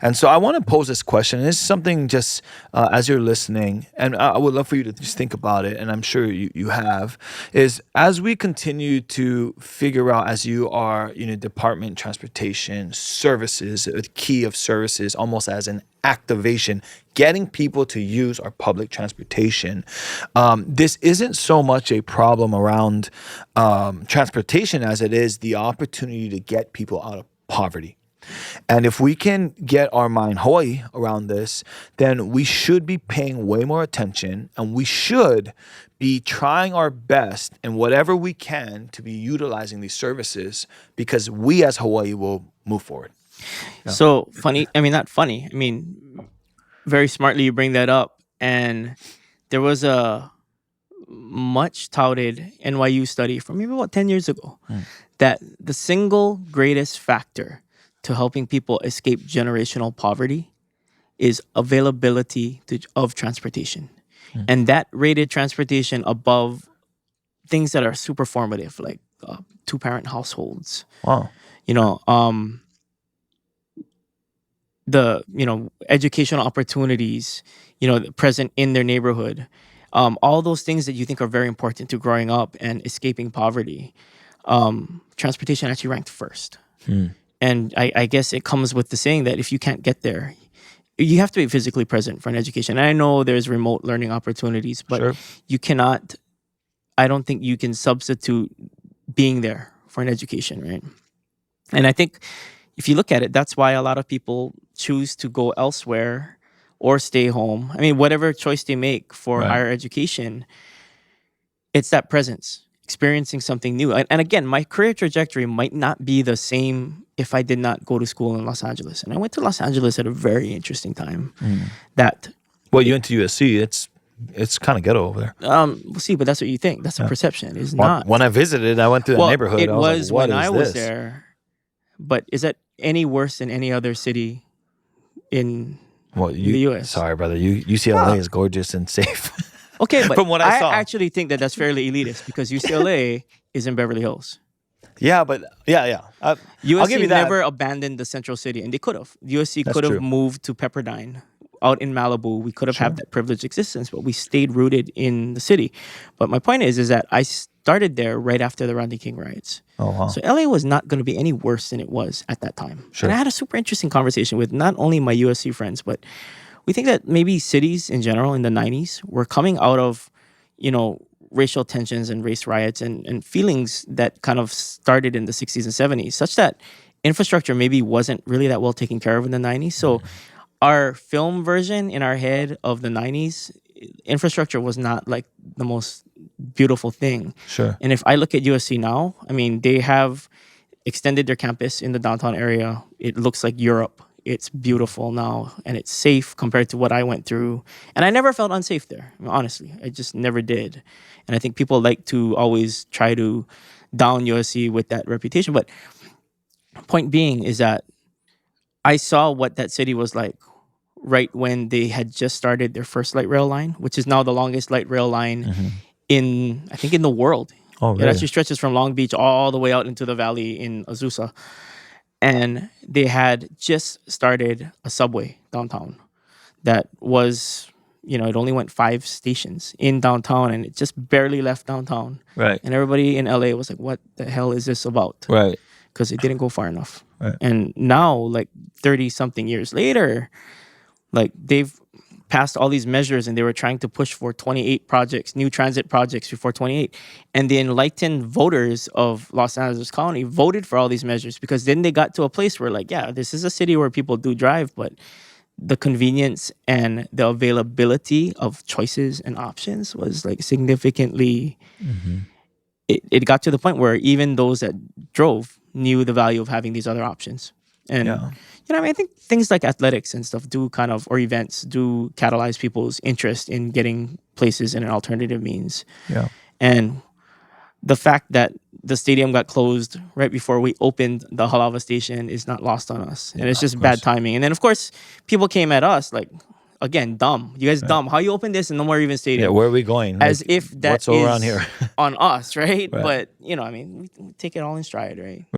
And so I want to pose this question. It's something just as you're listening, and I would love for you to just think about it, and I'm sure you have, is as we continue to figure out, as you are, Department Transportation Services, the key of services, almost as an activation, getting people to use our public transportation. This isn't so much a problem around transportation as it is the opportunity to get people out of poverty. And if we can get our mind Hawaii around this, then we should be paying way more attention and we should be trying our best in whatever we can to be utilizing these services because we as Hawaii will move forward. Yeah. So funny, I mean, not funny. I mean, very smartly you bring that up. And there was a much touted NYU study from maybe about 10 years ago that the single greatest factor to helping people escape generational poverty is availability of transportation. And that rated transportation above things that are super formative, like two-parent households. Wow. The educational opportunities, present in their neighborhood. All those things that you think are very important to growing up and escaping poverty. Transportation actually ranked first. And I guess it comes with the saying that if you can't get there, you have to be physically present for an education. And I know there's remote learning opportunities, but Sure. you cannot, I don't think you can substitute being there for an education, right? And I think if you look at it, that's why a lot of people choose to go elsewhere or stay home. I mean, whatever choice they make for higher education, it's that presence, experiencing something new. And again, my career trajectory might not be the same if I did not go to school in Los Angeles. And I went to Los Angeles at a very interesting time. Well, you went to USC. It's kind of ghetto over there. We'll see, but that's what you think. That's a perception. It's not. When I visited, I went to the neighborhood. It I was like, when I was this? there. But is that any worse than any other city in the U.S.? Sorry, brother. UCLA is gorgeous and safe. Okay, but From what I saw. actually think that that's fairly elitist because UCLA is in Beverly Hills. Yeah, but yeah. I'll USC give you that. never abandoned the central city, and they could have. USC That's could have true. moved to Pepperdine out in Malibu. We could have had that privileged existence, but we stayed rooted in the city. But my point is that I started there right after the Rodney King riots. Oh, wow. So LA was not going to be any worse than it was at that time. Sure. And I had a super interesting conversation with not only my USC friends, but we think that maybe cities in general in the 90s were coming out of, racial tensions and race riots and feelings that kind of started in the 60s and 70s, such that infrastructure maybe wasn't really that well taken care of in the 90s. So our film version in our head of the 90s, infrastructure was not like the most beautiful thing. Sure. And if I look at USC now, I mean, they have extended their campus in the downtown area. It looks like Europe. It's beautiful now, and it's safe compared to what I went through. And I never felt unsafe there, honestly. I just never did. And I think people like to always try to down USC with that reputation. But point being is that I saw what that city was like right when they had just started their first light rail line, which is now the longest light rail line in the world. Oh, really? It actually stretches from Long Beach all the way out into the valley in Azusa. And they had just started a subway downtown that was, it only went 5 stations in downtown and it just barely left downtown. Right. And everybody in LA was like, what the hell is this about? Right. Because it didn't go far enough. Right. And now, like 30 something years later, like they've passed all these measures and they were trying to push for 28 projects, new transit projects before 28. And the enlightened voters of Los Angeles County voted for all these measures because then they got to a place where like, yeah, this is a city where people do drive, but the convenience and the availability of choices and options was like significantly, it got to the point where even those that drove knew the value of having these other options. And I think things like athletics and stuff do kind of, or events do catalyze people's interest in getting places in an alternative means. Yeah. And the fact that the stadium got closed right before we opened the Halava station is not lost on us. And it's just bad timing. And then, of course, people came at us like, again, dumb. You guys dumb. How you open this and no more even stadium? Yeah, where are we going? As if that what's around here? on us, right? Right. But, we take it all in stride, right?